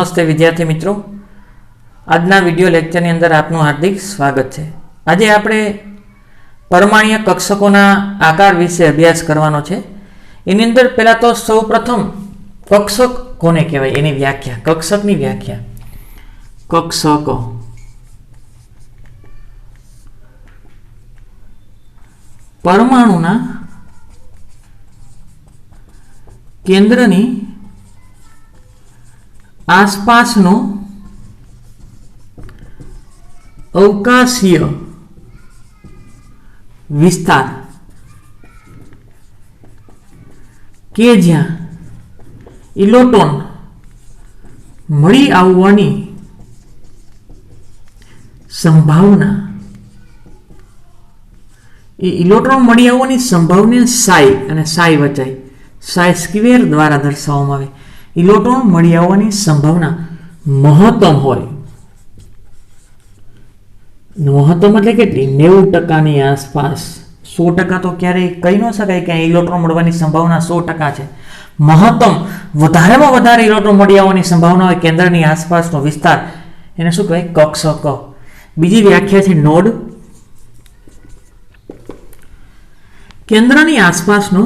नमस्ते विद्यार्थी मित्रों, आजना विडियो लेक्चर अंदर आपनु हार्दिक स्वागत है। आज आपणे परमाणुय कक्षकोना आकार विषे अभ्यास करवानो छे। एनी अंदर पहला तो सौ प्रथम कक्षक कोने कहेवाय एनी व्याख्या, कक्षकनी व्याख्या। कक्षक परमाणुना केंद्रनी आसपासनो अवकाशीय विस्तार के ज्यां इलेक्ट्रॉन मळी आववानी संभावना, इलेक्ट्रॉन मळी आववानी संभावना साई अने साई वचाई साई स्क्वेर द्वारा दर्शाववामां आवे। इलेक्ट्रॉन मळी आववानी संभावना महत्तम होय। महत्तम એટલે કેટલી? 90% ની આસપાસ। 100% તો ક્યારે કહી ન શકાય કે ઇલેક્ટ્રોન મળવાની સંભાવના 100% છે। મહત્તમ વધારેમાં વધારે ઇલેક્ટ્રોન મળી આવવાની સંભાવના હોય કેન્દ્રની આસપાસનો વિસ્તાર, એને શું કહેવાય? કક્ષક। બીજી વ્યાખ્યા છે નોડ। કેન્દ્રની આસપાસનો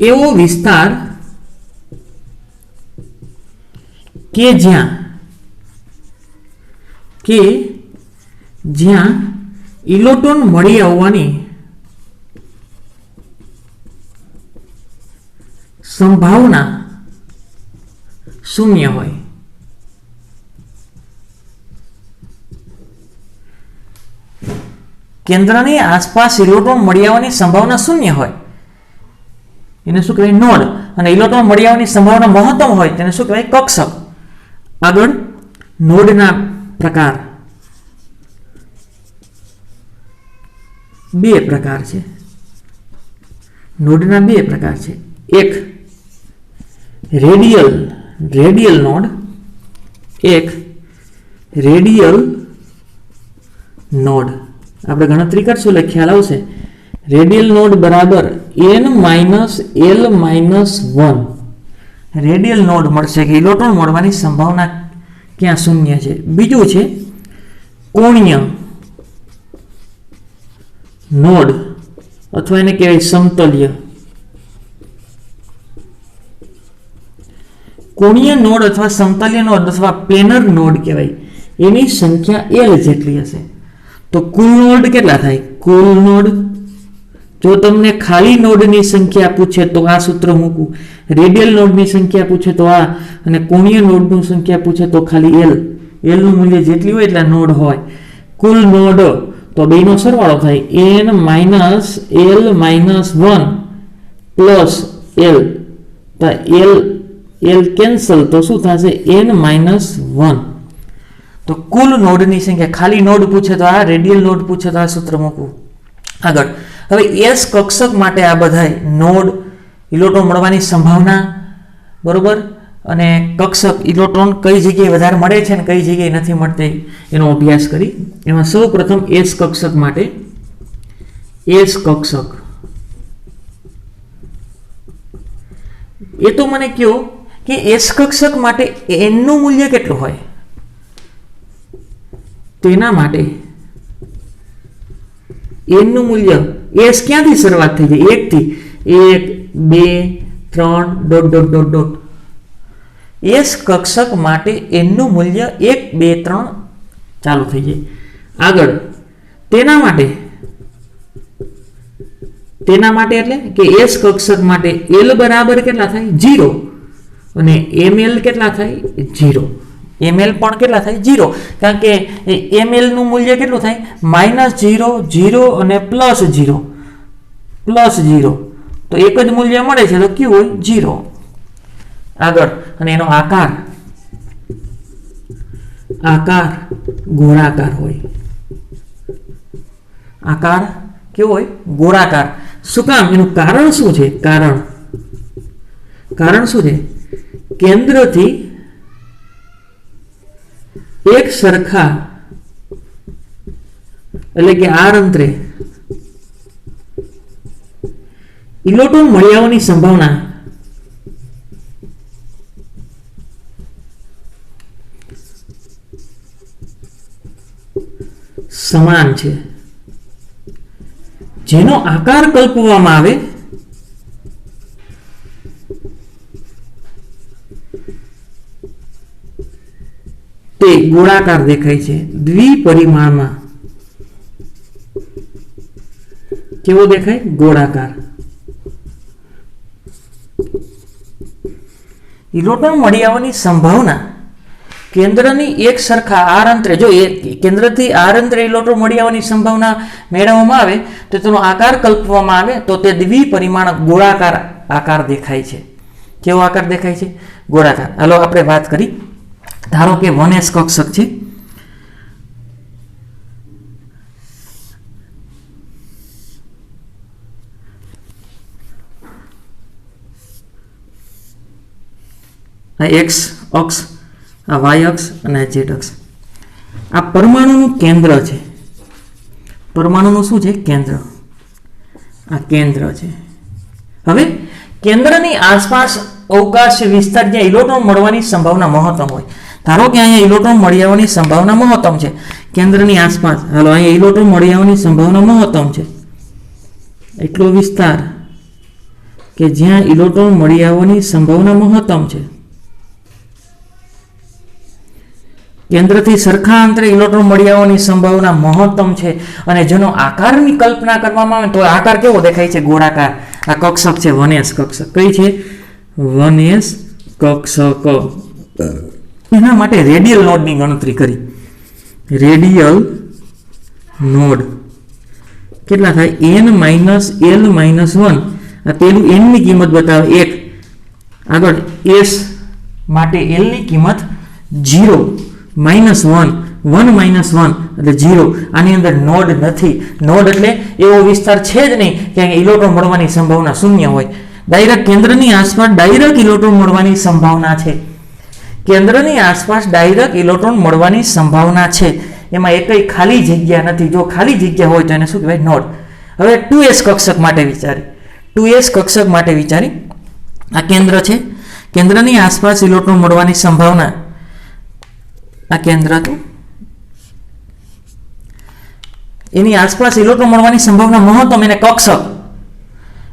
एवो विस्तार के ज्यां इलेक्ट्रॉन मळी आववानी संभावना शून्य होय। केंद्रनी आसपास इलेक्ट्रॉन मळी आववानी संभावना शून्य होय એને શું કહેવાય? નોડ। અને ઇલેક્ટ્રોન મળી આવવાની સંભાવના મહત્તમ હોય તેને શું કહેવાય? કક્ષક। આગળ નોડના પ્રકાર બે પ્રકાર છે। નોડના બે પ્રકાર છે। એક રેડિયલ નોડ, એક રેડિયલ નોડ। આપણે ગણતરી કરશું એટલે ખ્યાલ આવશે। रेडियल नोड बराबर n-l-1 रेडियल नोड मळशे के इलेक्ट्रॉन मळवानी संभावना क्या शून्य है। बीजू है कोणीय नोड अथवा एने कहेवाय समतल्य। कोणीय नोड अथवा समतल्य नोड अथवा प्लेनर नोड कहेवाय एनी संख्या l जेटली हशे। तो कुल नोड केटला थाय? कुल नोड जो तमने खाली नोड की संख्या पूछे तो आ सूत्र मूकू, रेडियल नोड की संख्या पूछे तो आ, अने कोणीय नोड की संख्या पूछे तो खाली एल। एल नु मूल्य जेटली होय એટલા नोड होय। कुल नोड तो बेनो सरवाळो थाय n-l-1 प्लस एल। तो एल कैंसल तो शुं थशे? n-1। तो कुल नोड की संख्या, खाली नोड पूछे तो आ, रेडियल नोड पूछे तो आ सूत्र मूकू। આગળ હવે એસ કક્ષક માટે આ બધાય નોડ, ઇલેક્ટ્રોન મળવાની સંભાવના, બરોબર, અને કક્ષક ઇલેક્ટ્રોન કઈ જગ્યાએ વધારે મળે છે અને કઈ જગ્યાએ નથી મળતી એનો અભ્યાસ કરી। એમાં સૌપ્રથમ એસ કક્ષક માટે એસ કક્ષક એ તો મને કહો કે એસ કક્ષક માટે એન નું મૂલ્ય કેટલું હોય? તેના માટે एन नु मूल्य एस क्या थी शुरुआत थी जाए? 1 थी। 1 2 3 dot dot dot dot. S कक्षक माटे एन नु मूल्य 1 2 3 चालू थी जाए। आगळ तेना माटे एटले के एस कक्षक माटे एल बराबर केटला थाय? 0 अने एमएल केटला थाय? 0। एमएल पण केटला थाय? 0, कारण के एमएल नु मूल्य केटलुं थाय? -0 0 અને +0 +0। तो एक ज मूल्य मळे छे तो क्यू होय? 0। આગળ અને એનો આકાર ગોળાકાર હોય। આકાર કેવો હોય? ગોળાકાર। શું કામ? એનું કારણ શું છે? કારણ શું છે? કેન્દ્રથી एक सरखा એટલે કે આર અંતરે ઇલેક્ટ્રોન મળી આવવાની સંભાવના સમાન છે, જેનો આકાર કલ્પવામાં આવે તે ગોળાકાર દેખાય છે. દ્વિપરિમાણમાં કેવો દેખાય? ગોળાકાર. ઇલેક્ટ્રોન મળી આવવાની સંભાવના કેન્દ્રની એક સરખા આર અંતરે, જો એ કેન્દ્રથી આર અંતરે ઇલેક્ટ્રોન મળી આવવાની સંભાવના મેળવવામાં આવે તો તેનો આકાર કલ્પવામાં આવે તો તે દ્વિપરિમાણ ગોળાકાર આકાર દેખાય છે. કેવો આકાર દેખાય છે? ગોળાકાર. હાલો આપણે વાત કરી. ધારો કે 1s કક્ષક છે, આ એક્સ અક્ષ, આ વાય અક્ષ અને આ ઝેડ અક્ષ. આ પરમાણુનું કેન્દ્ર છે. પરમાણુનું શું છે? કેન્દ્ર. આ કેન્દ્ર છે. હવે કેન્દ્રની આસપાસ અવકાશ વિસ્તાર જ્યાં ઇલેક્ટ્રોન મળવાની સંભાવના મહત્તમ હોય, ધારો કે અહીંયા ઇલેક્ટ્રોન મળી આવવાની સંભાવના મહત્તમ છે કેન્દ્રની આસપાસ. હાલો અહીંયા ઇલેક્ટ્રોન મળી આવવાની સંભાવના મહત્તમ છે. એટલો વિસ્તાર કે જ્યાં ઇલેક્ટ્રોન મળી આવવાની સંભાવના મહત્તમ છે. કેન્દ્રથી સરખા અંતરે ઇલેક્ટ્રોન મળી આવવાની સંભાવના મહત્તમ છે અને જેનો આકારની કલ્પના કરવામાં આવે તો આકાર કેવો દેખાય છે? ગોળાકાર. આ કક્ષક છે 1s કક્ષક. કઈ છે? 1s કક્ષક. એના માટે રેડિયલ નોડની ગણતરી કરી. રેડિયલ નોડ કેટલા થાય? n - l - 1. આ પેલું n ની કિંમત બતાવે 1. આગળ s માટે l ની કિંમત 0 -1 1 - 1 એટલે 0. આની અંદર નોડ નથી. નોડ એટલે એવો વિસ્તાર છે જ નહીં કે ઇલેક્ટ્રોન મળવાની સંભાવના શૂન્ય હોય. ડાયરેક્ટ કેન્દ્રની આસપાસ ડાયરેક્ટ ઇલેક્ટ્રોન મળવાની સંભાવના છે. કેન્દ્રની આસપાસ ડાયરેક્ટ ઇલેક્ટ્રોન મળવાની સંભાવના છે. એમાં એકઈ ખાલી જગ્યા નથી. જો ખાલી જગ્યા હોય તો એને શું કહેવાય? નોડ. હવે 2s કક્ષક માટે વિચારી. 2s કક્ષક માટે વિચારી. આ કેન્દ્ર છે. કેન્દ્રની આસપાસ ઇલેક્ટ્રોન મળવાની સંભાવના, આ કેન્દ્ર હતું, એની આસપાસ ઇલેક્ટ્રોન મળવાની સંભાવના મહત્તમ, એને કક્ષક.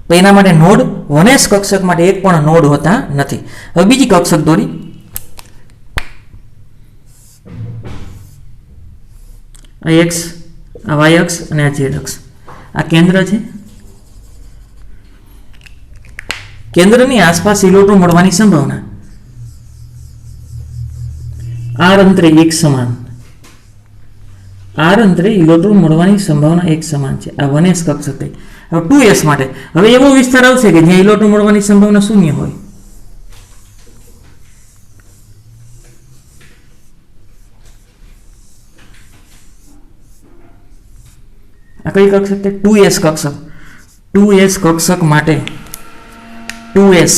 તો એના માટે નોડ 1s કક્ષક માટે એક પણ નોડ હોતા નથી. હવે બીજી કક્ષક દોરી. આ એક્સ, આ વાય અક્ષ અને આ ઝેડ અક્ષ. આ કેન્દ્ર છે. કેન્દ્રની આસપાસ ઇલેક્ટ્રોન મળવાની સંભાવના આર અંતરે એક સમાન. આર અંતરે ઇલેક્ટ્રોન મળવાની સંભાવના એક સમાન છે. આ 1s કક્ષક થઈ. હવે 2s માટે હવે એવો વિસ્તાર આવશે કે જ્યાં ઇલેક્ટ્રોન મળવાની સંભાવના શૂન્ય હોય. આ કઈ કક્ષક છે? 2s કક્ષક. 2s કક્ષક માટે 2s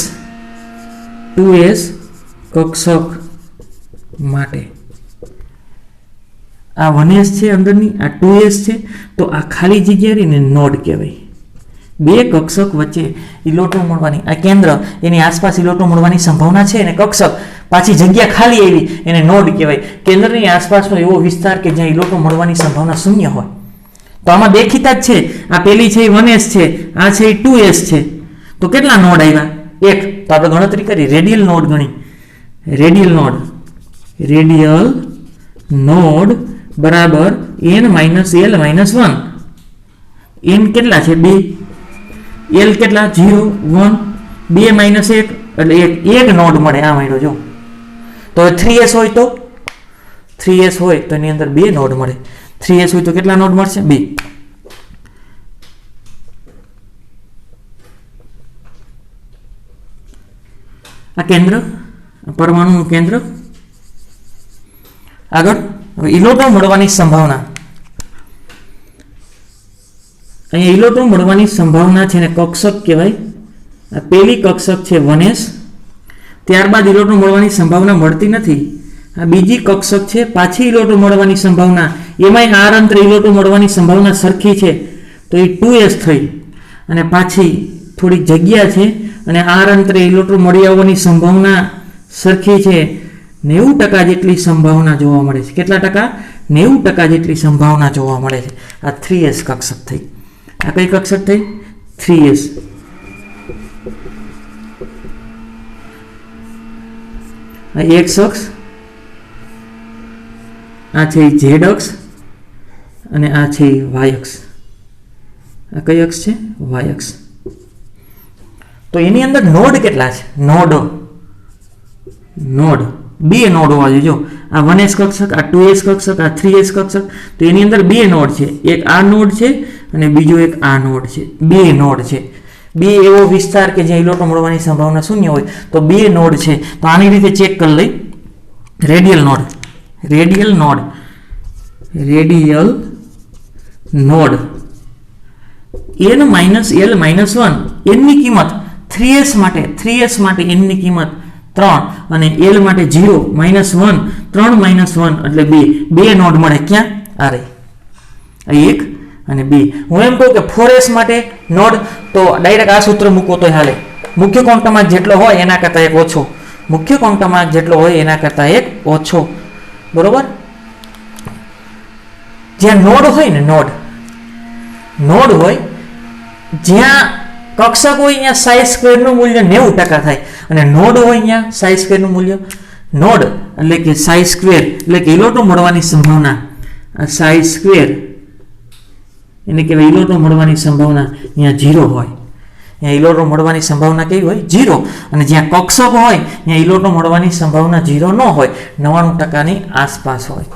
કક્ષક માટે આ 1s છે અંદરની, આ 2s છે. તો આ ખાલી જગ્યા રહીને નોડ કહેવાય. બે કક્ષક વચ્ચે ઇલેક્ટ્રોન મળવાની, આ કેન્દ્ર એની આસપાસ ઇલેક્ટ્રોન મળવાની સંભાવના છે અને કક્ષક પાછી જગ્યા ખાલી આવી એને નોડ કહેવાય. કેન્દ્રની આસપાસનો એવો વિસ્તાર કે જ્યાં ઇલેક્ટ્રોન મળવાની સંભાવના શૂન્ય હોય. તો આમાં દેખીતા જ છે. આ પેલી છે એ 1s છે, આ છે એ 2s છે. તો કેટલા નોડ આવ્યા? એક. તો આપણે ગણતરી કરી, રેડિયલ નોડ ગણી. રેડિયલ નોડ બરાબર n - l - 1. n કેટલા છે? 2. l કેટલા? 0 1. 2 - 1 એટલે એક નોડ મળે. આ મળ્યો જો. તો 3s હોય તો 3s હોય તો એની અંદર 2 નોડ મળે. 3s હોય તો કેટલા નોડ મળશે? 2. આ કેન્દ્ર, પરમાણુનું કેન્દ્ર. આગળ હવે ઇલેક્ટ્રોન મળવાની સંભાવના. અહીંયા ઇલેક્ટ્રોન મળવાની સંભાવના છે ને કક્ષક કહેવાય. આ પેલી કક્ષક છે 1s. ત્યારબાદ ઇલેક્ટ્રોન મળવાની સંભાવના મળતી નથી. આ બીજી કક્ષક છે, પાછી ઇલેક્ટ્રોન મળવાની સંભાવના, એમાંય આર અંતરે ઇલેક્ટ્રોન મળવાની સંભાવના સરખી છે તો એ 2s થઈ અને પાછી થોડીક જગ્યા છે અને r અંતરે ઇલેક્ટ્રોન મળી આવવાની સંભાવના સરખી છે 90% જેટલી સંભાવના જોવા મળે છે. કેટલા ટકા? 90% જેટલી સંભાવના જોવા મળે છે. આ 3s કક્ષક થઈ. આ કઈ કક્ષક થઈ? 3s. આ x અક્ષ, આ છે z અક્ષ અને આ છે y અક્ષ. આ કઈ અક્ષ છે? y અક્ષ. તો એની અંદર નોડ કેટલા છે? નોડ બે નોડ હોવા જોઈએ. જો આ 1s કક્ષક, આ 2s કક્ષક, આ 3s કક્ષક, તો એની અંદર બે નોડ છે. એક આ નોડ છે અને બીજો એક આ નોડ છે. બે નોડ છે. બે એવો વિસ્તાર કે જ્યાં ઇલેક્ટ્રોન મળવાની સંભાવના શૂન્ય હોય તો બે નોડ છે. તો આની રીતે ચેક કરી લઈ. રેડિયલ નોડ n-l-1 એની કિંમત 3s માટે એની કિંમત 3 અને l માટે 0 -1 3 -1 એટલે 2 નોડ મળે. ક્યાં? આ રહી 1 અને 2. હું એમ કહું કે 4s માટે નોડ તો ડાયરેક્ટ આ સૂત્ર મૂકો તો હાલે. મુખ્ય ક્વોન્ટમ જેટલો હોય એના કરતાં એક ઓછો. મુખ્ય ક્વોન્ટમ જેટલો હોય એના કરતાં એક ઓછો. બરોબર? જ્યાં નોડ હોય ને નોડ હોય જ્યાં કક્ષક હોય અહીંયા સાઈ સ્ક્વેર નું મૂલ્ય 90% થાય અને નોડ હોય અહીંયા સાઈ સ્ક્વેર નું મૂલ્ય નોડ એટલે કે સાઈ સ્ક્વેર એટલે કે ઇલેક્ટ્રોન મળવાની સંભાવના આ સાઈ સ્ક્વેર એને કહેવાય ઇલેક્ટ્રોન મળવાની સંભાવના અહીંયા 0 હોય. અહીંયા ઇલેક્ટ્રોન મળવાની સંભાવના કેવી હોય? 0. અને જ્યાં કક્ષક હોય ત્યાં ઇલેક્ટ્રોન મળવાની સંભાવના 0 ન હોય, 99% ની આસપાસ હોય.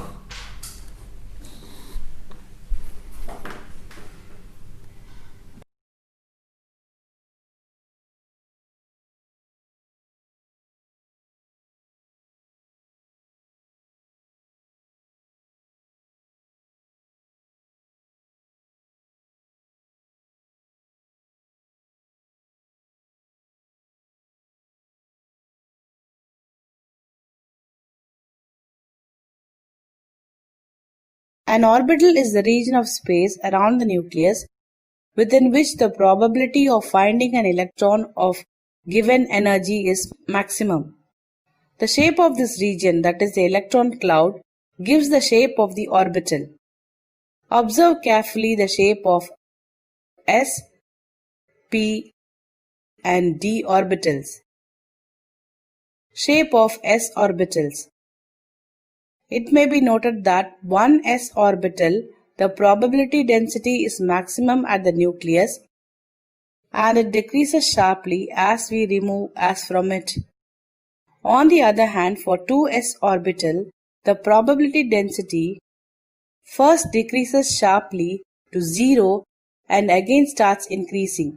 An orbital is the region of space around the nucleus within which the probability of finding an electron of given energy is maximum. The shape of this region, that is the electron cloud, gives the shape of the orbital. Observe carefully the shape of s, p and d orbitals. Shape of s orbitals. It may be noted that one s orbital, the probability density is maximum at the nucleus and it decreases sharply as we remove s from it. On the other hand, for 2s orbital, the probability density first decreases sharply to 0 and again starts increasing.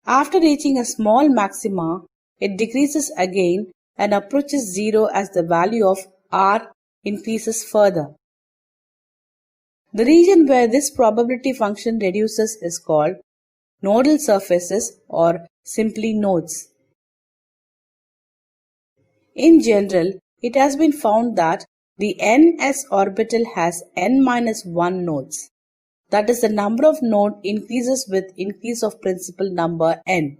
After reaching a small maxima, it decreases again and approaches 0 as the value of r increases further. The region where this probability function reduces is called nodal surfaces or simply nodes. In general, it has been found that the ns orbital has n-1 nodes. That is, the number of nodes increases with increase of principal number n.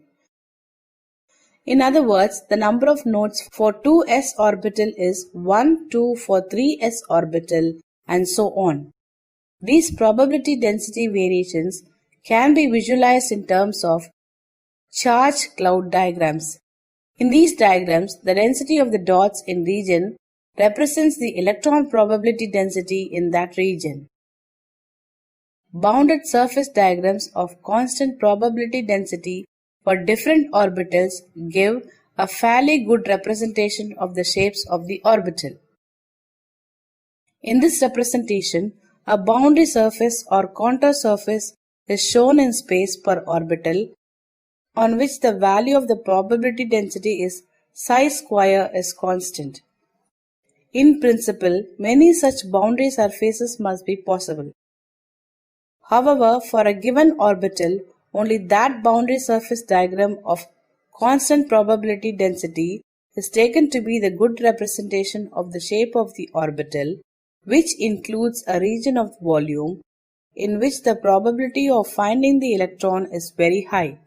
In other words, the number of nodes for 2s orbital is 1, 2 for 3s orbital and so on. These probability density variations can be visualized in terms of charge cloud diagrams. In these diagrams, the density of the dots in region represents the electron probability density in that region. Bounded surface diagrams of constant probability density for different orbitals give a fairly good representation of the shapes of the orbital. In this representation, a boundary surface or contour surface is shown in space per orbital on which the value of the probability density is psi square is constant. In principle, many such boundary surfaces must be possible. However, for a given orbital, only that boundary surface diagram of constant probability density is taken to be the good representation of the shape of the orbital, which includes a region of volume in which the probability of finding the electron is very high,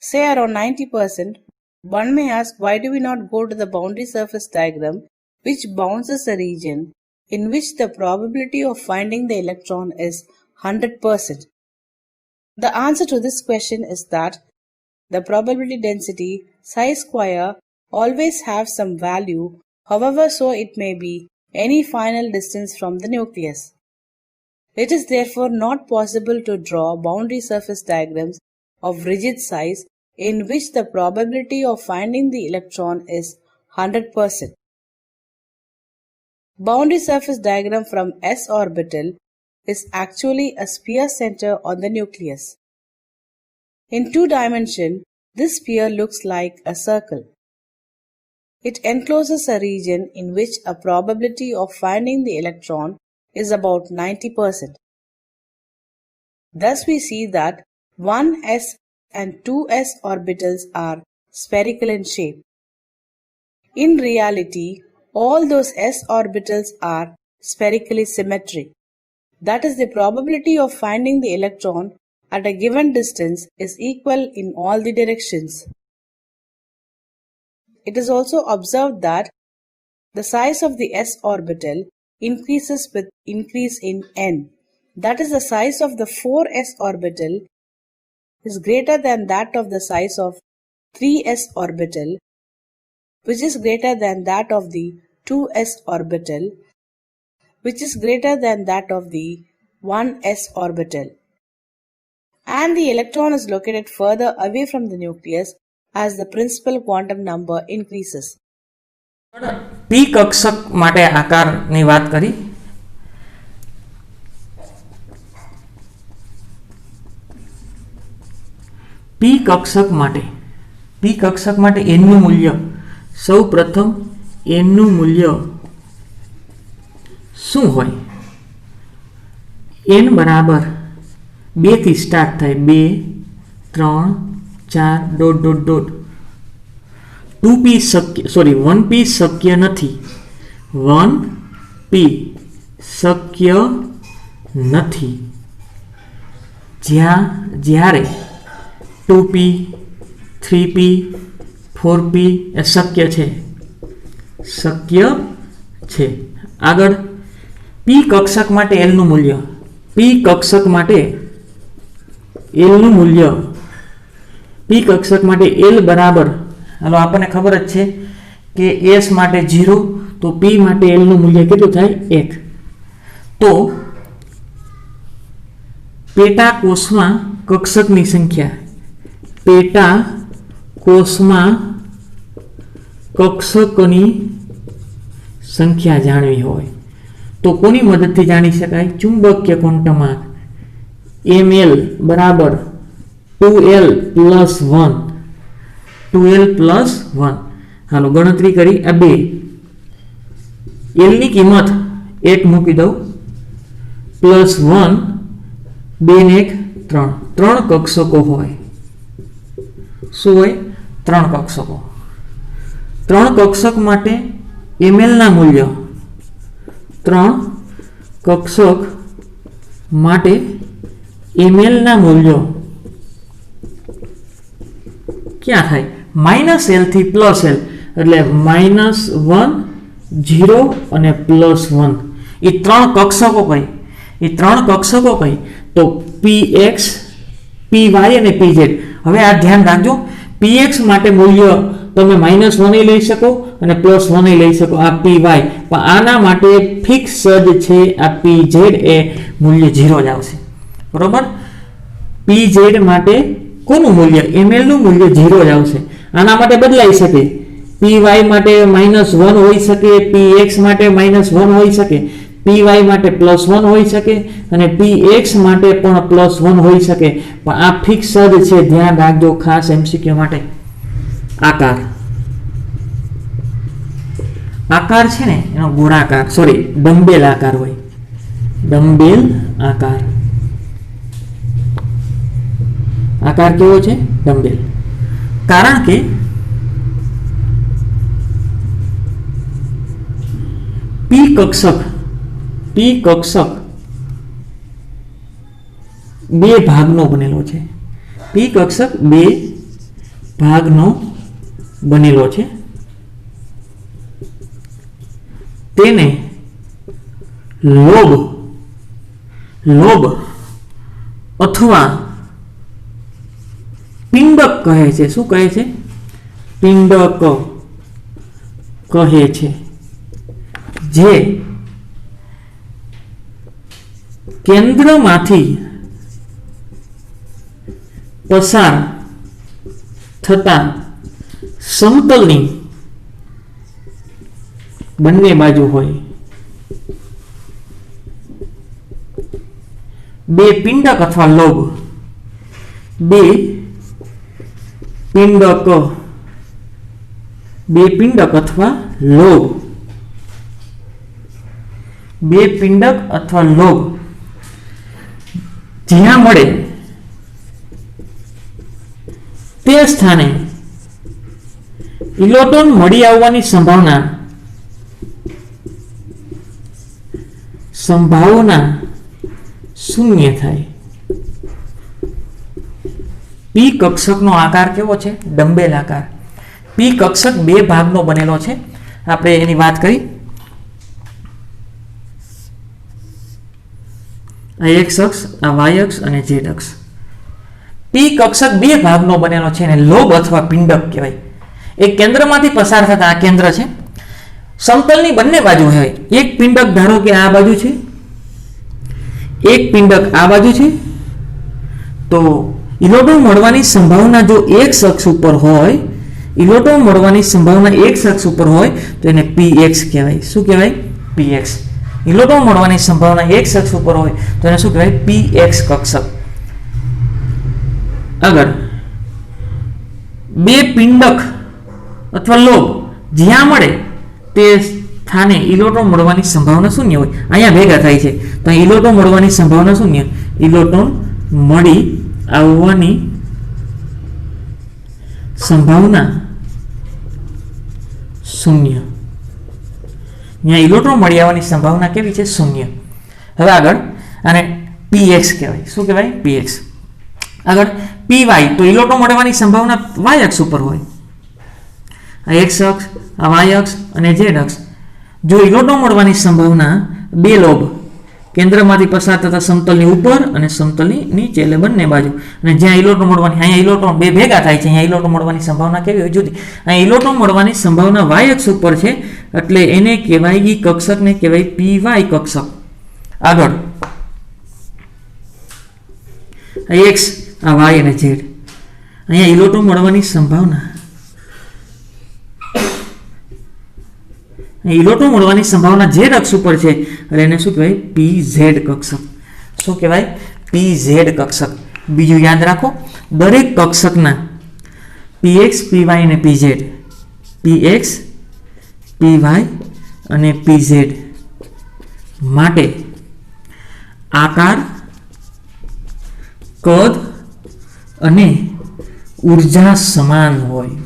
say around 90%, one may ask, why do we not go to the boundary surface diagram which bounds a region in which the probability of finding the electron is 100%? The answer to this question is that the probability density psi square always have some value, however so it may be any final distance from the nucleus. It is therefore not possible to draw boundary surface diagrams of rigid size in which the probability of finding the electron is 100%. Boundary surface diagram from s orbital is actually a sphere center on the nucleus. In 2 dimensions, this sphere looks like a circle. It encloses a region in which a probability of finding the electron is about 90%. Thus we see that 1s and 2s orbitals are spherical in shape. In reality, all those s orbitals are spherically symmetric. That is, the probability of finding the electron at a given distance is equal in all the directions. It is also observed that the size of the s orbital increases with increase in n. That is, the size of the 4s orbital is greater than that of the size of 3s orbital, which is greater than that of the 2s orbital, which is greater than that of the 1s orbital. And the electron is located further away from the nucleus as the principal quantum number increases. પી કક્ષક માટે આકારની વાત કરી. પી કક્ષક માટે n નું મૂલ્ય, સૌ પ્રથમ n નું મૂલ્ય શું હોય? n બરાબર 2 થી સ્ટાર્ટ થાય, 2 3 4 ડોટ ડોટ ડોટ. 2p શક્ય, સોરી 1p શક્ય નથી. 1p શક્ય નથી જ્યારે 2p 3p 4p એ શક્ય છે. આગળ p કક્ષક માટે l નું મૂલ્ય. p કક્ષક માટે l નું મૂલ્ય, p કક્ષક માટે l બરાબર, હાલો આપણને ખબર જ છે કે s માટે 0, તો p માટે l નું મૂલ્ય કેટલું થાય? 1. તો પેટા કોષમાં કક્ષકની સંખ્યા, પેટા કોષમાં કક્ષકની સંખ્યા જાણવી હોય તો કોની મદદથી જાણી શકાય? ચુંબકીય ક્વોન્ટમાંક ml બરાબર 2l પ્લસ 1. 2l plus 1. હાલો ગણતરી કરી. આ 2 l ની કિંમત 1 મૂકી દઉં, પ્લસ 1, 2 ને 1 3. 3 કક્ષકો હોય. શું હોય? 3 કક્ષકો. 3 કક્ષક માટે ml ના મૂલ્ય, 3 કક્ષક માટે ml ના મૂલ્યો ક્યાં થાય? -l થી +l, એટલે -1 0 અને +1. એ 3 કક્ષકો કઈ? તો px py અને pz. હવે આ ધ્યાન રાખજો, px માટે મૂલ્ય તમે -1 લઈ શકો અને +1 લઈ શકો, આ py. પણ આના માટે ફિક્સ જ છે, આ pz એ મૂલ્ય 0 જ આવશે. બરોબર? pz માટે કોનું મૂલ્ય? ml નું મૂલ્ય 0 જ આવશે. આના માટે બદલાઈ શકે, py માટે -1 હોઈ શકે, px માટે -1 હોઈ શકે, py માટે +1 હોઈ શકે અને px માટે પણ +1 હોઈ શકે. પણ આ ફિક્સ જ છે, ધ્યાન રાખજો ખાસ MCQ માટે. આકાર છે ને એનો ગોળાકાર, સોરી ડમ્બેલ આકાર હોય. ડમ્બેલ આકાર કેવો છે? ડમ્બેલ. કારણ કે p કક્ષક બે ભાગનો બનેલો છે. પી કક્ષક બે ભાગનો બનેલો છે. તેને લોબ અથવા પિંડક કહે છે. શું કહે છે? પિંડક કહે છે. જે કેન્દ્રમાંથી પસાર થતા સમતલની બંને બાજુ હોય. બે પિંડક અથવા લોબ. બે પિંડક અથવા લોબ. બે પિંડક અથવા લોબ જ્યાં મળે તે સ્થાને ઇલેક્ટ્રોન મળી આવવાની સંભાવના શૂન્ય થાય. પી કક્ષકનો આકાર કેવો છે? ડંબેલ આકાર. પી કક્ષક બે ભાગનો બનેલો છે. આપણે એની વાત કરી. આ એક્સ અક્ષ, આ વાય અક્ષ અને ઝેડ અક્ષ. પી કક્ષક બે ભાગનો બનેલો છે અને લોબ અથવા પિંડક કહેવાય. એક કેન્દ્રમાંથી પસાર થતા આ કેન્દ્ર છે. સમતલની બંને બાજુ હોય. એક પિંડક ધારો કે આ બાજુ છે, એક પિંડક આ બાજુ છે, તો ઇલેક્ટ્રોન મળવાની સંભાવના જો એક્સ અક્ષ ઉપર હોય, ઇલેક્ટ્રોન મળવાની સંભાવના એક્સ અક્ષ ઉપર હોય તો એને px કહેવાય. શું કહેવાય? px. ઇલેક્ટ્રોન મળવાની સંભાવના એક્સ અક્ષ ઉપર હોય તો એને શું કહેવાય? px કક્ષક. આગળ બે પિંડક અથવા લોબ જ્યાં મળે તે સ્થાને ઇલેક્ટ્રોન મળવાની સંભાવના શૂન્ય હોય. અહીંયા ભેગા થાય છે તો ઇલેક્ટ્રોન મળવાની સંભાવના શૂન્ય. ઇલેક્ટ્રોન મળી આવવાની સંભાવના શૂન્ય. અહીંયા ઇલેક્ટ્રોન મળી આવવાની સંભાવના કેવી છે? શૂન્ય. હવે આગળ આને px કહેવાય. શું કહેવાય? px. આગળ py તો ઇલેક્ટ્રોન મળવાની સંભાવના y અક્ષ ઉપર હોય. આ x અક્ષ, આ y અક્ષ અને z અક્ષ. જો ઇલેક્ટ્રોન મળવાની સંભાવના બે લોબ કેન્દ્રમાંથી પસાર થતા સમતલની ઉપર અને સમતલની નીચે એટલે બંને બાજુ, અને જ્યાં ઇલેક્ટ્રોન મળવાની, અહીંયા ઇલેક્ટ્રોન બે ભેગા થાય છે, અહીંયા ઇલેક્ટ્રોન મળવાની સંભાવના કેવી હોય? જુદી. અહીંયા ઇલેક્ટ્રોન મળવાની સંભાવના y અક્ષ ઉપર છે એટલે એને કહેવાય, ઈ કક્ષકને કહેવાય py કક્ષક. આગળ x, આ y અને z. અહીંયા ઇલેક્ટ્રોન મળવાની સંભાવના, ઇલેક્ટ્રોન મળવાની સંભાવના z અક્ષ ઉપર છે એટલે એને શું કહેવાય? pz કક્ષક. શું કહેવાય? pz કક્ષક. બીજું યાદ રાખો, દરેક કક્ષકના px, py અને pz, px, py અને pz માટે આકાર, કદ અને ઉર્જા સમાન હોય.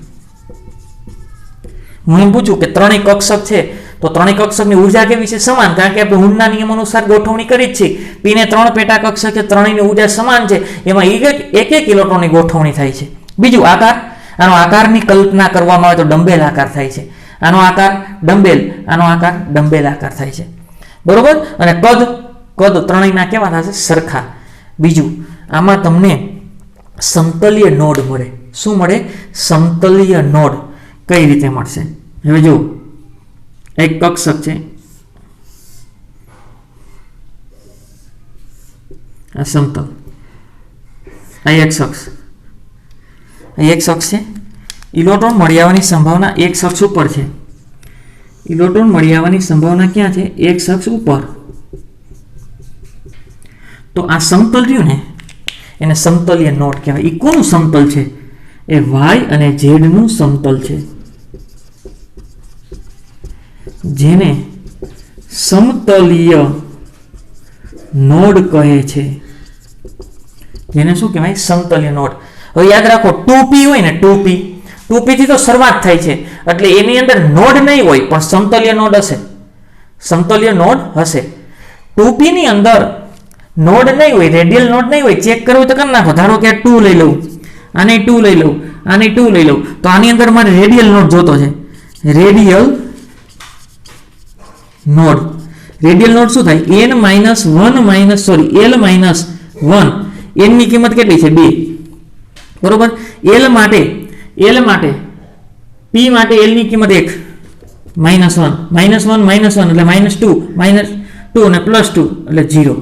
હું એમ પૂછું કે ત્રણેય કક્ષક છે તો ત્રણેય કક્ષકની ઉર્જા કેવી છે? સમાન. કારણ કે આપણે હુનના નિયમ અનુસાર ગોઠવણી કરી જ છે. પીને ત્રણ પેટા કક્ષક છે, ત્રણેયની ઉર્જા સમાન છે, એમાં એક એક ઇલેક્ટ્રોનની ગોઠવણી થાય છે. બીજું આકાર. આનો આકારની કલ્પના કરવામાં આવે તો ડંબેલ આકાર થાય છે. આનો આકાર ડંબેલ, આનો આકાર ડંબેલ આકાર થાય છે. બરોબર. અને કદ ત્રણેયના કેવા થશે? સરખા. બીજું આમાં તમને સમતલીય નોડ મળે. શું મળે? સમતલીય નોડ. કઈ રીતે મળશે? હવે જો એક કક્ષક છે, આ સમતલ, આ x અક્ષ, આ x અક્ષ છે. ઇલેક્ટ્રોન મળી આવવાની સંભાવના x અક્ષ ઉપર છે. ઇલેક્ટ્રોન મળી આવવાની સંભાવના ક્યાં છે? x અક્ષ ઉપર. તો આ સમતલ રહ્યું ને, એને સમતલીય નોડ કહેવાય. એ કોનું સમતલ છે? એ y અને z નું સમતલ છે, જેને સમતલીય નોડ કહે છે. જેને શું કહેવાય? સમતલીય નોડ. હવે યાદ રાખો, 2p હોય ને, 2p થી તો શરૂઆત થાય છે એટલે એની અંદર નોડ નહીં હોય પણ સમતલીય નોડ હશે. સમતલીય નોડ હશે. 2p ની અંદર નોડ નહીં હોય, રેડિયલ નોડ નહીં હોય, ચેક કરવું તો કરી નાખો. ધારો કે આ 2 લઈ લઉં, આને 2 લઈ લઉં, આને 2 લઈ લઉં, તો આની અંદર મારે રેડિયલ નોડ જોતો છે. રેડિયલ નોડ, રેડિયલ નોડ શું થાય? n minus 1 minus sorry l minus 1, n ની કિંમત કેટલી છે? 2, બરોબર. l માટે p માટે l ની કિંમત 1, માઇનસ 1 માઇનસ 1 માઇનસ 1 એટલે -2 અને +2 એટલે 0.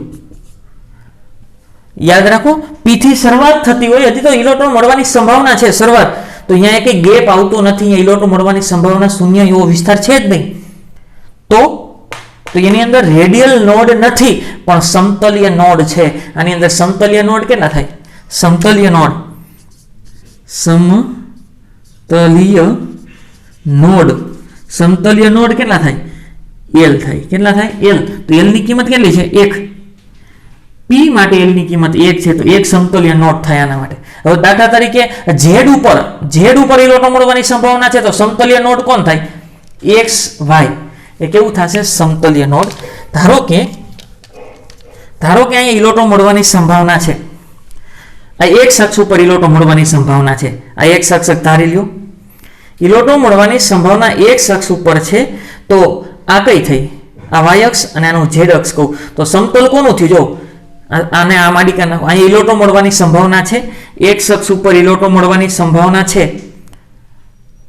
યાદ રાખો, p થી શરૂઆત થતી હોય, હજી તો ઇલેક્ટ્રોન મળવાની સંભાવના છે શરૂઆત, તો અહીંયા એક ગેપ આવતો નથી, અહીંયા ઇલેક્ટ્રોન મળવાની સંભાવના શૂન્ય એવો વિસ્તાર છે જ નહીં. તો એની અંદર રેડિયલ નોડ નથી પણ સમતલીય નોડ છે. આની અંદર સમતલીય નોડ કેટલા થાય? સમતલીય નોડ કેટલા થાય? l થાય. કેટલા થાય? l. તો l ની કિંમત કેટલી છે? 1. p માટે l ની કિંમત 1 છે, તો એક સમતલીય નોડ થાય આના માટે. હવે દાખલા તરીકે z ઉપર ઇલેક્ટ્રોન મળવાની સંભાવના છે, તો સમતલીય નોડ કોણ થાય? x y. એ કેવું થશે? સમતલીય નોડ. ધારો કે અહીંયા ઇલેક્ટ્રોન મળવાની સંભાવના છે, આ એક અક્ષ ઉપર ઇલેક્ટ્રોન મળવાની સંભાવના છે, આ એક અક્ષ ધારી લ્યો. ઇલેક્ટ્રોન મળવાની સંભાવના એક અક્ષ ઉપર છે, તો આ કઈ થઈ? આ y અક્ષ અને આનું z અક્ષ કહું તો સમતલ કોનું થયું? જો આને આ માડી કરી નાખો. અહીંયા ઇલેક્ટ્રોન મળવાની સંભાવના છે, એક અક્ષ ઉપર ઇલેક્ટ્રોન મળવાની સંભાવના છે,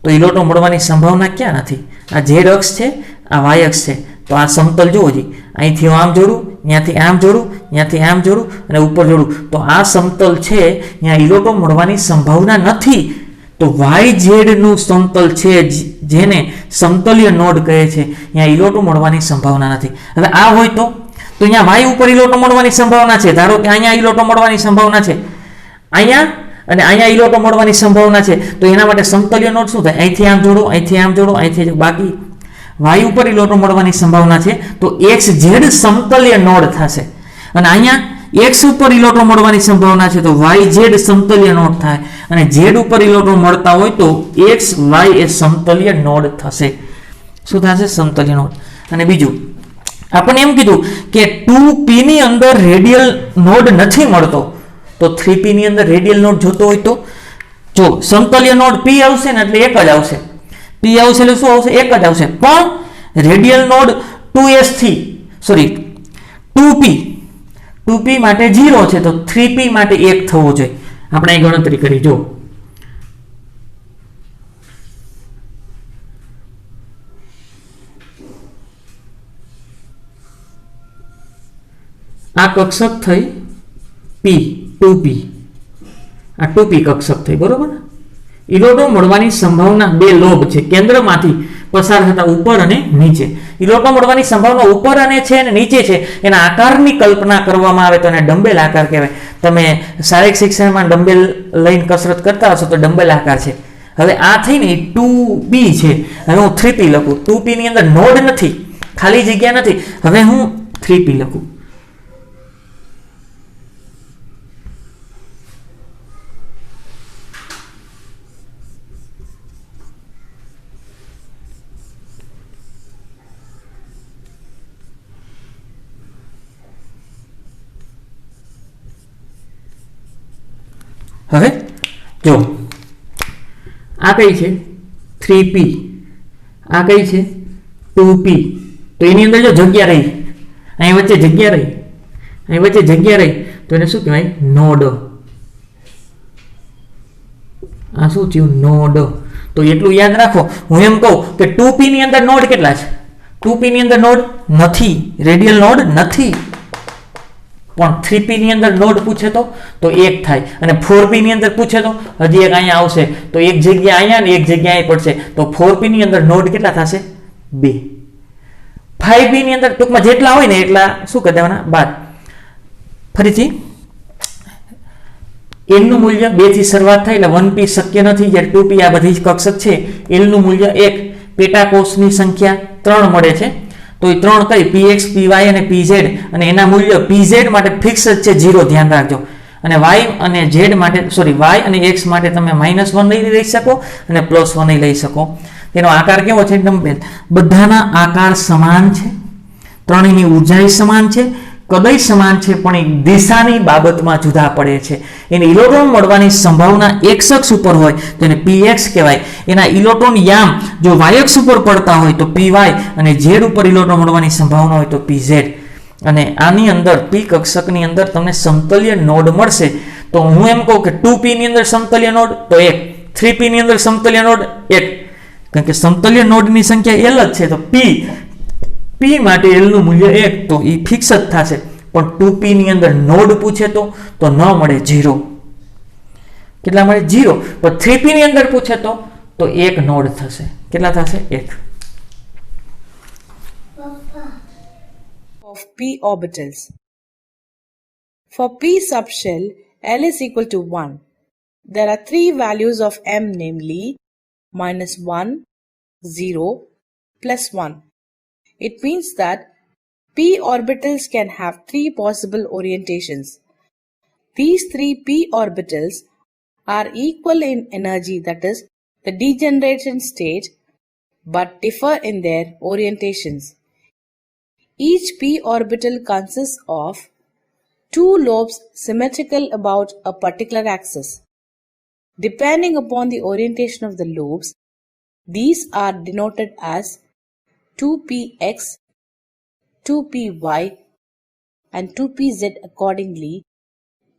તો ઇલેક્ટ્રોન મળવાની સંભાવના ક્યાં નથી? આ z અક્ષ છે, આ y અક્ષ છે, તો આ સમતલ જુઓ જી, અહીંથી હું આમ જોડું, ત્યાંથી આમ જોડું, ત્યાંથી આમ જોડું અને ઉપર જોડું, તો આ સમતલ છે, ત્યાં ઇલેક્ટ્રોન મળવાની સંભાવના નથી. તો YZ નું સમતલ છે, જેને સમતલીય નોડ કહે છે, ત્યાં ઇલેક્ટ્રોન મળવાની સંભાવના નથી. હવે આ હોય તો અહીંયા y ઉપર ઇલેક્ટ્રોન મળવાની સંભાવના છે. ધારો કે અહીંયા ઇલેક્ટ્રોન મળવાની સંભાવના છે, અહીંયા અને અહીંયા ઇલેક્ટ્રોન મળવાની સંભાવના છે, તો એના માટે સમતલીય નોડ શું થાય? અહીંથી આમ જોડો, અહીંથી આમ જોડો, અહીંથી બાકી y ઉપર ઇલેક્ટ્રોન મળવાની સંભાવના છે, તો xz સમતલીય નોડ થશે. અને અહીંયા x ઉપર ઇલેક્ટ્રોન મળવાની સંભાવના છે, તો yz સમતલીય નોડ થાય. અને z ઉપર ઇલેક્ટ્રોન મળતા હોય તો x y એ સમતલીય નોડ થશે. શું થશે? સમતલીય નોડ. અને બીજું આપણે એમ કીધું કે 2p ની અંદર રેડિયલ નોડ નથી મળતો, તો 3p ની અંદર રેડિયલ નોડ જોતો હોય તો જો સમતલીય નોડ p આવશે ને એટલે એક જ આવશે. p આવશે એટલે શું આવશે? એક જ આવશે. પણ રેડિયલ નોડ 2p માટે 0 છે, તો 3p માટે 1 થવો જોઈએ. આપણે અહીં ગણતરી કરી. જો આ કક્ષક થઈ p, 2p, આ 2p કક્ષક થઈ, બરોબર. ઇલેક્ટ્રોન મળવાની સંભાવના બે લોબ છે, કેન્દ્રમાંથી પસાર થતા ઉપર અને નીચે. ઇલેક્ટ્રોન મળવાની સંભાવના ઉપર અને છે અને નીચે છે, એના આકારની કલ્પના કરવામાં આવે તો એને ડમ્બેલ આકાર કહેવાય. તમે શારીરિક શિક્ષણમાં ડમ્બેલ લઈને કસરત કરતા હશો તો ડમ્બેલ આકાર છે. હવે આ થઈને 2p છે, હવે હું 3p લખું. 2p ની અંદર નોડ નથી, ખાલી જગ્યા નથી, હવે હું 3p લખું. હવે જો આ કઈ છે? 3p. આ કઈ છે? 2p. તો એની અંદર જો જગ્યા રહી, અહીં વચ્ચે જગ્યા રહી, અહીં વચ્ચે જગ્યા રહી, તો એને શું કહેવાય? નોડ. આ શું થયું? નોડ. તો એટલું યાદ રાખો. હું એમ કહું કે 2p ની અંદર નોડ કેટલા છે? 2p ની અંદર નોડ નથી, રેડિયલ નોડ નથી. પણ 3p ની અંદર નોડ પૂછે તો 1 થાય. અને 4p ની અંદર પૂછે તો હજી એક અહીંયા આવશે, તો એક જગ્યા અહીંયા ને એક જગ્યા અહીં પડશે, તો 4p ની અંદર નોડ કેટલા થશે? 2. 5p ની અંદર ટૂંકમાં જેટલા હોય ને એટલા શું કરી દેવાના? બાદ. ફરીથી l નું મૂલ્ય 2 થી શરૂઆત થાય એટલે 1p શક્ય નથી, જ્યારે 2p આ બધી જ કક્ષક છે. l નું મૂલ્ય 1, પેટાકોષની સંખ્યા 3 મળે છે, તો એ 3 કઈ? px, py અને pz, અને એના મૂલ્ય pz માટે ફિક્સ જ છે 0, ધ્યાન રાખજો. અને y અને z માટે y અને x માટે તમે -1 લઈ શકો અને +1 લઈ શકો. તેનો આકાર કેવો છે? ડમ્બેલ. બધાના આકાર સમાન છે, ત્રણેયની ઊર્જા સમાન છે, કદય સમાન છે પણ એક દિશાની બાબતમાં જુદા પડે છે. એને ઇલેક્ટ્રોન મળવાની સંભાવના x અક્ષ ઉપર હોય તો એને px કહેવાય. એના ઇલેક્ટ્રોન યામ જો y અક્ષ ઉપર પડતા હોય તો py અને z ઉપર ઇલેક્ટ્રોન મળવાની સંભાવના હોય તો pz. અને આની અંદર p કક્ષકની અંદર તમને સમતલ્ય નોડ મળશે તો હું એમ કહું કે 2p ની અંદર સમતલ્ય નોડ તો 1, 3p ની અંદર સમતલ્ય નોડ 1, કારણ કે સમતલ્ય નોડની સંખ્યા l જ છે તો p માટે l નું મૂલ્ય 1 તો એ ફિક્સ જ થશે. પણ 2p ની અંદર નોડ પૂછે તો ન મળે 0. કેટલા મળે 0. પણ 3p ની અંદર પૂછે તો 1 નોડ થશે. કેટલા થશે 1. Of p orbitals. For p subshell L is equal to 1, there are three values of m, namely -1, 0, plus 1. It means that p orbitals can have three possible orientations. These three p orbitals are equal in energy, that is the degeneration state, but differ in their orientations. Each p orbital consists of two lobes symmetrical about a particular axis. Depending upon the orientation of the lobes, these are denoted as 2px, 2py and 2pz accordingly,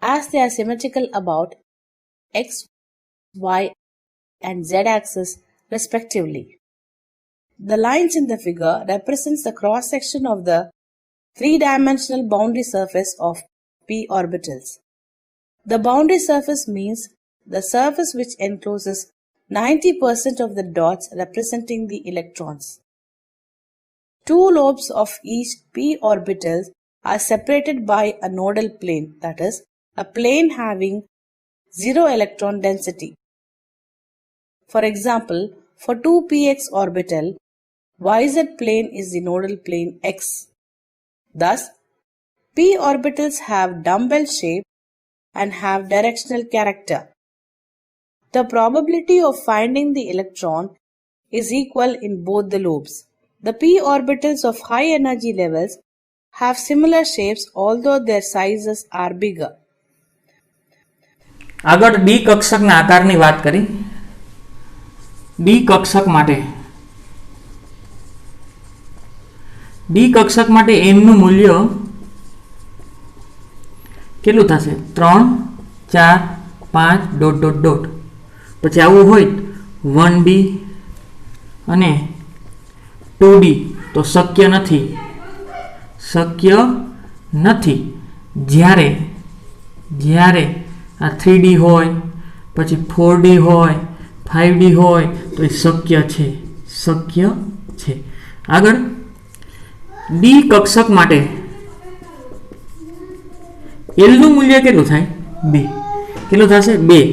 as they are symmetrical about x, y and z axis respectively. The lines in the figure represents the cross-section of the three-dimensional boundary surface of p orbitals. The boundary surface means the surface which encloses 90% of the dots representing the electrons. Two lobes of each p orbital are separated by a nodal plane, that is, a plane having 0 electron density. For example, for 2px orbital, yz plane is the nodal plane x. Thus, p orbitals have dumbbell shape and have directional character. The probability of finding the electron is equal in both the lobes. The p orbitals of high energy levels have similar shapes, although their sizes are bigger. આગળ D કક્ષકના આકારની વાત કરી. D કક્ષક માટે n નું મૂલ્ય કેટલું થશે? 3, 4, 5 ડોટ ડોટ ડોટ. પછી આવું હોય 1d અને 2d તો શક્ય નથી. જ્યારે આ 3d હોય, પછી 4d હોય, 5d હોય તો એ શક્ય છે. આગળ ડી કક્ષક માટે l નું મૂલ્ય કેટલું થાય? 2. કેટલું થશે? 2.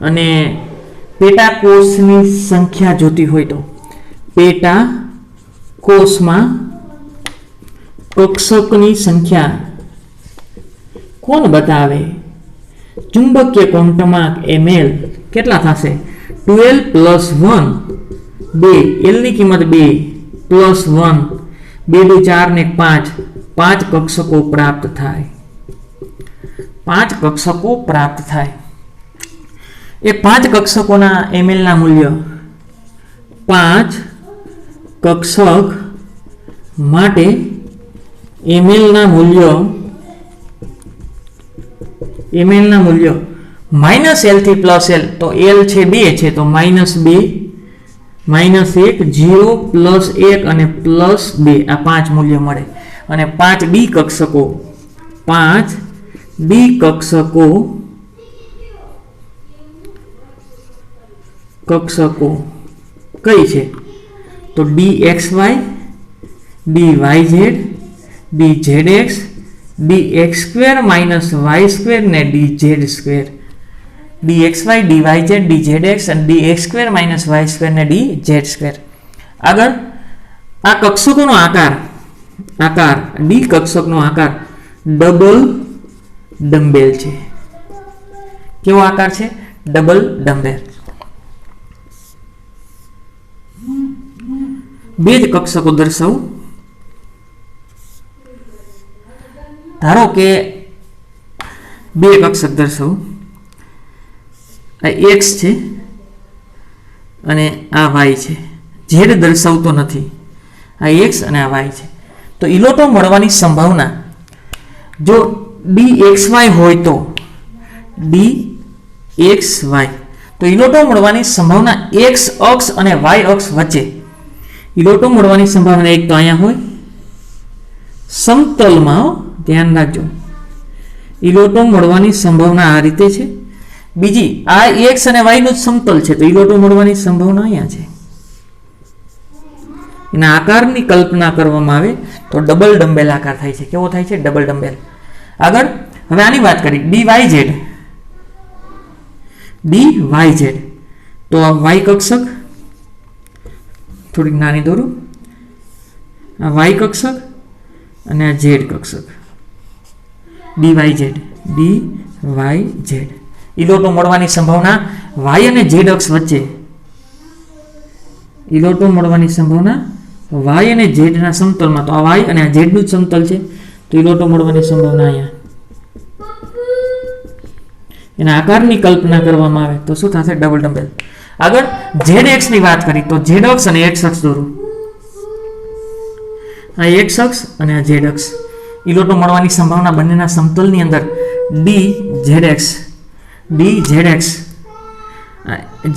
અને પેટા કોષની સંખ્યા જોતી હોય તો પેટા કોષમાં કક્ષકની સંખ્યા કોણ બતાવે? ચુંબકીય ક્વોન્ટમાંક ml કેટલા થશે? 12 પ્લસ 1 2. l ની કિંમત 2 પ્લસ 1 2 2 4 ને 5 5 કક્ષકો પ્રાપ્ત થાય. 5 કક્ષકો પ્રાપ્ત થાય. એ 5 કક્ષકોના ml ના મૂલ્ય 5 કક્ષક માટે ml ના મૂલ્ય -l થી +l તો l છે 2 છે તો -2 -1 0 +1 અને +2 આ 5 મૂલ્ય મળે. અને 5 ડી કક્ષકો કઈ છે? તો dxy, dyz, dzx, dx² - y² ને dz². dxy, dyz, dzx અને dx² - y² ને dz². આગળ આ કક્ષકોનો આકાર ડી કક્ષકનો આકાર ડબલ ડમ્બેલ છે. કેવો આકાર છે? Double dumbbell. બે જ કક્ષકો દર્શાવું. ધારો કે બે કક્ષક દર્શાવું, આ એક્સ છે અને આ વાય છે, ઝેડ દર્શાવતો નથી, આ એક્સ અને આ વાય છે. તો ઇલોટો મળવાની સંભાવના જો dxy હોય તો dxy, તો ઇલોટો મળવાની સંભાવના x અક્ષ અને y અક્ષ વચ્ચે ઇલોટો મળવાની સંભાવના એક તો અહીંયા હોય સમતલમાં, ધ્યાન રાખજો, ઇલોટો મળવાની સંભાવના આ રીતે છે. બીજી આ x અને y નું જ સમતલ છે, તો ઇલોટો મળવાની સંભાવના અહીંયા છે. એના આકારની કલ્પના કરવામાં આવે તો ડબલ ડમ્બેલ આકાર થાય છે. કેવો થાય છે? Double dumbbell. આગળ હવે આની વાત કરી dyz, તો આ y કક્ષક થોડીક નાની દોરું, આ y કક્ષક અને આ z કક્ષક, dyz. ઇલોટો મળવાની સંભાવના y અને z અક્ષ વચ્ચે, ઇલોટો મળવાની સંભાવના y અને z ના સમતલમાં, તો આ y અને આ z નું જ સમતલ છે, તો ઇલોટો મળવાની સંભાવના અહીંયા. એના આકારની કલ્પના કરવામાં આવે તો શું થશે? Double dumbbell. આગળ zx ની વાત કરી તો z અક્ષ અને x અક્ષ દોરું, આ x અક્ષ અને આ z અક્ષ. ઇલોટો મળવાની સંભાવના બંનેના સમતલની અંદર dzx,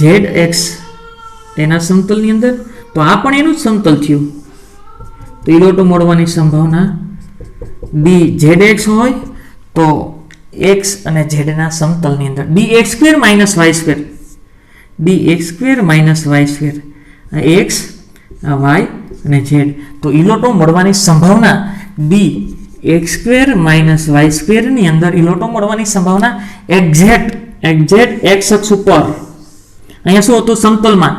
zx એના સમતલની અંદર, તો આ પણ એનું જ સમતલ થયું, તો ઇલોટો મળવાની સંભાવના dzx હોય તો x અને z ના સમતલની અંદર dx² - y², આ x, આ y અને z, તો ઇલોટો મળવાની સંભાવના dx² - y² ની અંદર ઇલોટો મળવાની સંભાવના એક્ઝેક્ટ x અક્ષ ઉપર, અહીંયા શું હતું? સમતલમાં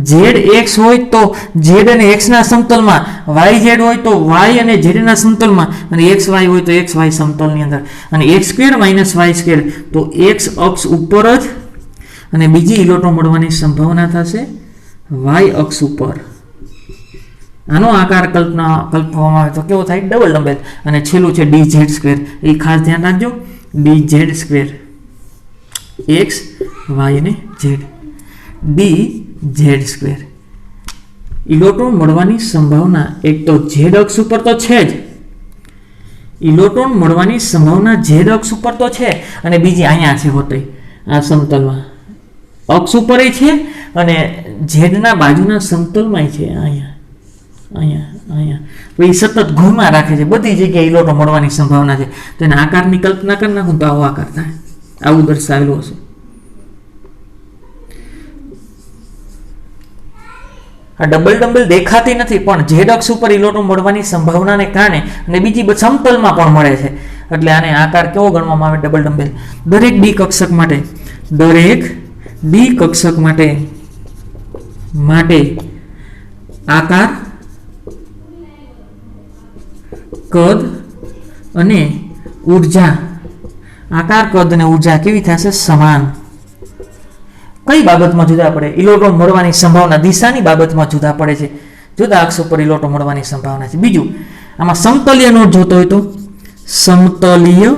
zx હોય તો z અને x ના સમતલમાં, yz હોય તો y અને z ના સમતલમાં, અને xy હોય તો xy સમતલની અંદર, અને x² - y² તો x અક્ષ ઉપર જ, અને બીજી ઇલોટો મળવાની સંભાવના થશે y અક્ષ ઉપર. આનો આકાર કલ્પવામાં આવે તો કેવો થાય? Double dumbbell. અને છેલ્લું છે dz², એ ખાસ ધ્યાન રાખજો, dz², x y અને z, dz². ઇલોટો મળવાની સંભાવના એક તો z અક્ષ ઉપર તો છે જ, ઇલોટો મળવાની સંભાવના z અક્ષ ઉપર તો છે, અને બીજી અહીંયા છે હોતે આ સમતલમાં અક્ષ ઉપર છે, અને z ના બાજુના સમતલમાં છે, અહીંયા તો એ સતત ઘૂમા રાખે છે, બધી જગ્યાએ ઇલોટો મળવાની સંભાવના છે. તો એના આકારની કલ્પના કરી નાખું તો આવો આકાર થાય, આવું દર્શાવેલું હશે. આ ડબલ ડમ્બેલ દેખાતી નથી, પણ z અક્ષ ઉપર ઇલોટો મળવાની સંભાવનાને કારણે અને બીજી સમતલમાં પણ મળે છે, એટલે આને આકાર કેવો ગણવામાં આવે? Double dumbbell. દરેક d કક્ષક માટે આકાર, કદ અને ઉર્જા, આકાર, કદ અને ઉર્જા કેવી થશે? સમાન. કઈ બાબતમાં જુદા પડે? ઇલોટો મળવાની સંભાવના દિશાની બાબતમાં જુદા પડે છે, જુદા અક્ષ ઉપર ઇલોટો મળવાની સંભાવના છે. બીજું, આમાં સમતલીય નોડ જોતો હોય તો સમતલીય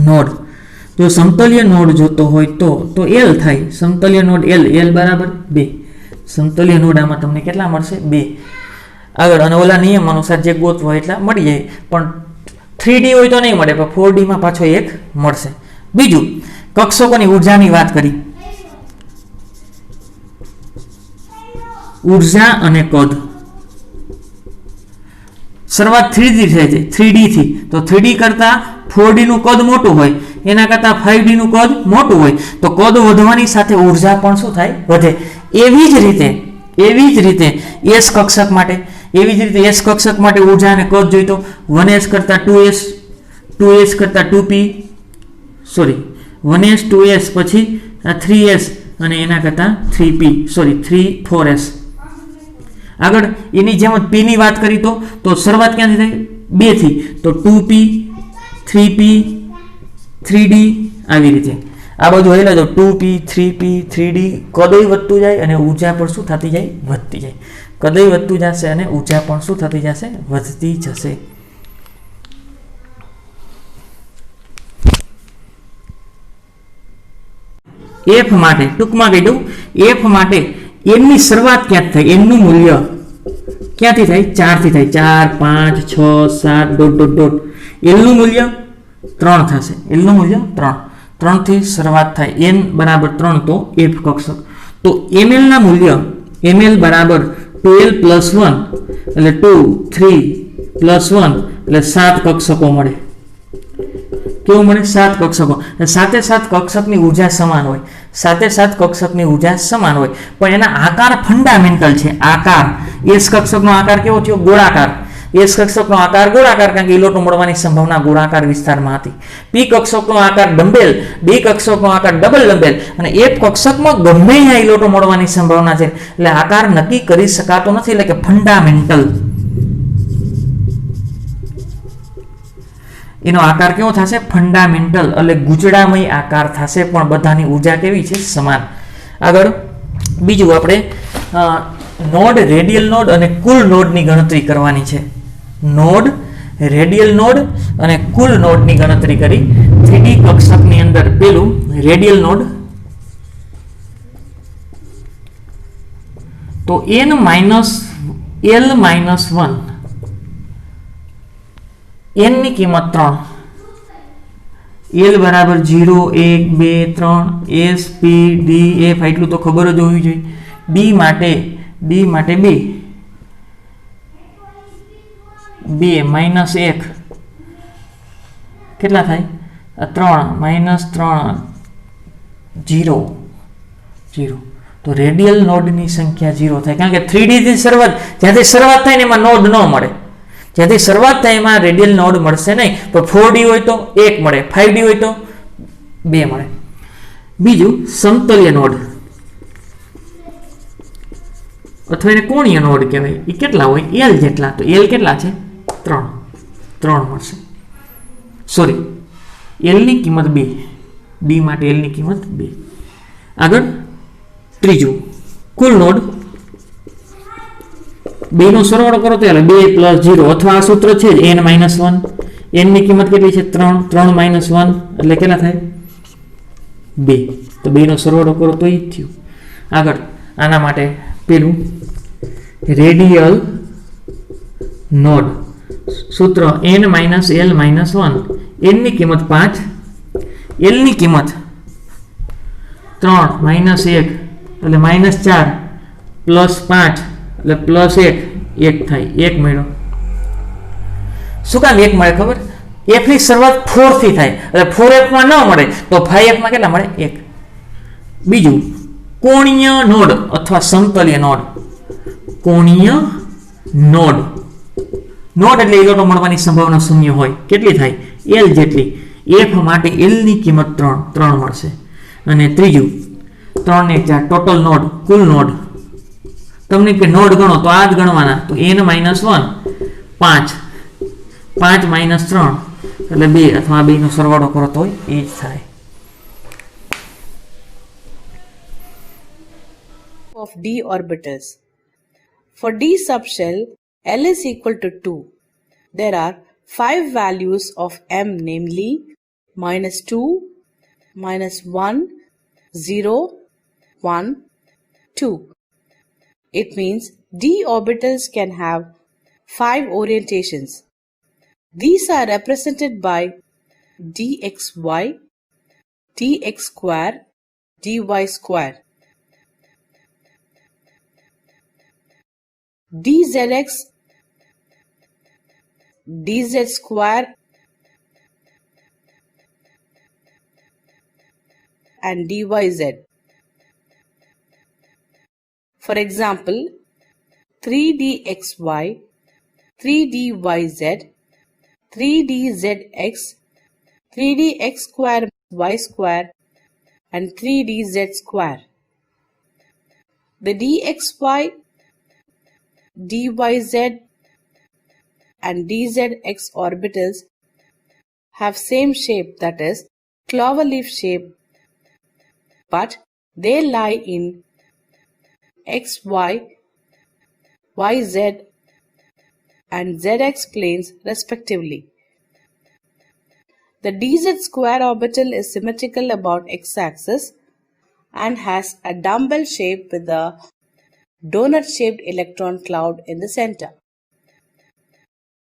નોડ, જો સમતલીય નોડ જોતો હોય તો L થાય, સમતલીય નોડ L બરાબર 2. સમતલીય નોડ આમાં તમને કેટલા મળશે? 2. આગળ અને ઓલા નિયમ અનુસાર જે ગોતવો એટલા મળી જાય, પણ 3D હોય તો નહીં મળે, પણ 4D માં પાછો એક મળશે. બીજું, કક્ષકોની ઉર્જાની વાત કરી, ઉર્જા અને કદ. શરૂઆત 3D થાય છે, 3D થી, તો 3D કરતા 4D નું કદ મોટું હોય, એના કરતા 5D નું કદ મોટું હોય, તો કદ વધવાની સાથે ઉર્જા પણ શું થાય? વધે. એવી જ રીતે S કક્ષક માટે ઉર્જા અને કદ જોઈતો 1s કરતા 2s, 2s કરતા 2p, 1s 2s પછી આ 3s અને એના કરતા 3p, 4s. આગળ એની જેમ p ની વાત કરી તો શરૂઆત ક્યાંથી થાય? 2 થી, તો 2p, 3p, 3d આવી રીતે આ બધું હેલા તો 2p, 3p, 3d કદય વધતું જાય અને ઉર્જા પણ શું થતી જાય? વધતી જાય. કદય વધતું જશે અને ઉર્જા પણ શું થતી જશે? વધતી જશે. એફ માટે ટૂંકમાં કહી દઉં, એફ માટે એમની શરૂઆત ક્યાંથી થાય, એમનું મૂલ્ય ક્યાંથી થાય, 4 થી થાય, 4 5 6 7 ડોટ ડોટ ડોટ. એલનું મૂલ્ય 3 થશે, એલનું મૂલ્ય 3 થી શરૂઆત થાય, n બરાબર 3 તો એફ કક્ષક. તો ml ના મૂલ્ય ml બરાબર 12 પ્લસ 1 એટલે 2 3 પ્લસ 1 એટલે 7 કક્ષકો મળે. કેવું મળે? 7 કક્ષકો. સાથે સાત કક્ષકની ઉર્જા સમાન હોય, સાથે સાત કક્ષકની ઉર્જા સમાન હોય, પણ એના આકાર ફંડામેન્ટલ છે. આકાર એસ કક્ષકનો આકાર કેવો થયો? ગોળાકાર. એસ કક્ષકનો આકાર ગોળાકાર, કારણ કે ઇલેક્ટ્રોન મળવાની સંભાવના ગોળાકાર વિસ્તારમાં હતી. પી કક્ષકનો આકાર ડંબેલ, ડી કક્ષકનો આકાર ડબલ ડંબેલ, અને એફ કક્ષકમાં ગમે ત્યાં ઇલેક્ટ્રોન મળવાની સંભાવના છે. એટલે આકાર નક્કી કરી શકાતો નથી, એટલે કે ફંડામેન્ટલ. એનો આકાર કેવો થશે? ફંડામેન્ટલ, એટલે ગુચડામય આકાર થશે, પણ બધાની ઉર્જા કેવી છે? સમાન. આગળ બીજું આપણે નોડ, રેડિયલ નોડ અને કુલ નોડની ગણતરી કરવાની છે. નોડ, રેડિયલ નોડ અને કુલ નોડની ગણતરી કરી. 3D કક્ષકની અંદર પેલું રેડિયલ નોડ, તો n minus l minus 1, n ની કિંમત 3, l બરાબર 0 1 2 3, s p d f એટલું તો ખબર જ હોવી જોઈએ. d માટે 2 માઇનસ 1 કેટલા થાય? 3 માઇનસ 3 0 0. તો રેડિયલ નોડની સંખ્યા 0 થાય, કારણ કે 3D થી શરૂઆત, જ્યાંથી શરૂઆત થાય ને એમાં નોડ ન મળે. જ્યાંથી શરૂઆત થાય એમાં રેડિયલ નોડ મળશે નહીં. તો 4D હોય તો 1 મળે, 5D હોય તો 2 મળે. બીજું સમતલ્ય નોડ અથવા એને કોણીય નોડ કહેવાય. એ કેટલા હોય? l જેટલા. તો l કેટલા છે? 3 મળશે. સોરી, l ની કિંમત 2, d માટે l ની કિંમત 2. આગળ ત્રીજું કુલ નોડ, 2 નો સરવાળો કરો તો 2 પ્લસ 0, અથવા આ સૂત્ર છે જ n માઇનસ 1. n ની કિંમત કેટલી છે? 3 માઇનસ 1 એટલે કેટલા થાય? 2. તો 2 નો સરવાળો કરો તો એ જ થયું. આગળ આના માટે પેલું રેડિયલ નોડ, સૂત્ર n minus l minus 1. n ની કિંમત 5, l ની કિંમત 3 માઇનસ 1 એટલે માઇનસ 4 પ્લસ 5 એટલે પ્લસ 1 થાય, 1 મળ્યો. શું કામ 1 મળે ખબર? f ની શરૂઆત 4 થી થાય, એટલે 4f માં ન મળે તો 5f માં કેટલા મળે? 1. બીજું કોણીય નોડ અથવા સમતલ્ય નોડ. કોણીય નોડ, નોડ એટલે ઇલેક્ટ્રોન મળવાની સંભાવના શૂન્ય હોય. કેટલી થાય? l જેટલી. f માટે l ની કિંમત 3 મળશે. અને ત્રીજું 3 ને 4 ટોટલ નોડ, કુલ નોડ. તમને કે નોડ ગણો તો આ જ ગણવાના. તો n માઇનસ 1 5 માઇનસ 3 એટલે 2, અથવા 2 નો સરવાળો કરો તો એ જ થાય. Of d orbitals. For d subshell, L is equal to 2. There are 5 values of m, namely minus 2, minus 1, 0, 1, 2. It means d orbitals can have 5 orientations. These are represented by dxy, dx square, dy square. dzx, dz square and dyz. For example, 3dxy, 3dyz, 3dzx, 3dx square y square and 3dz square. The dxy, dyz and dzx orbitals have same shape, that is cloverleaf shape, but they lie in xy, yz and zx planes respectively. The dz square orbital is symmetrical about x-axis and has a dumbbell shape with a donut-shaped electron cloud in the center.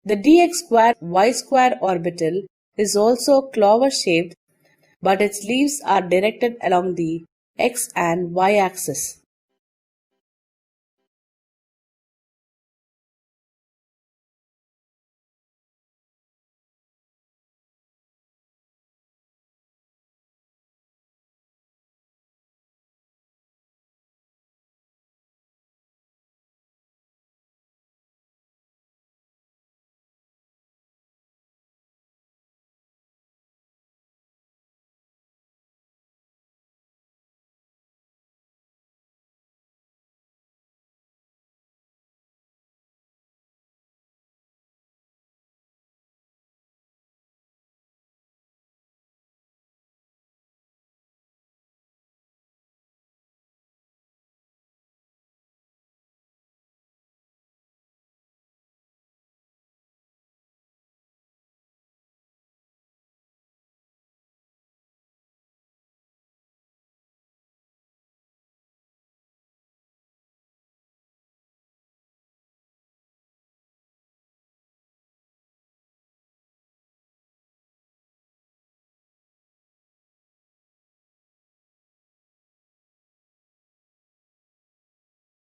The dx square y square orbital is also clover-shaped, but its leaves are directed along the x and y axis.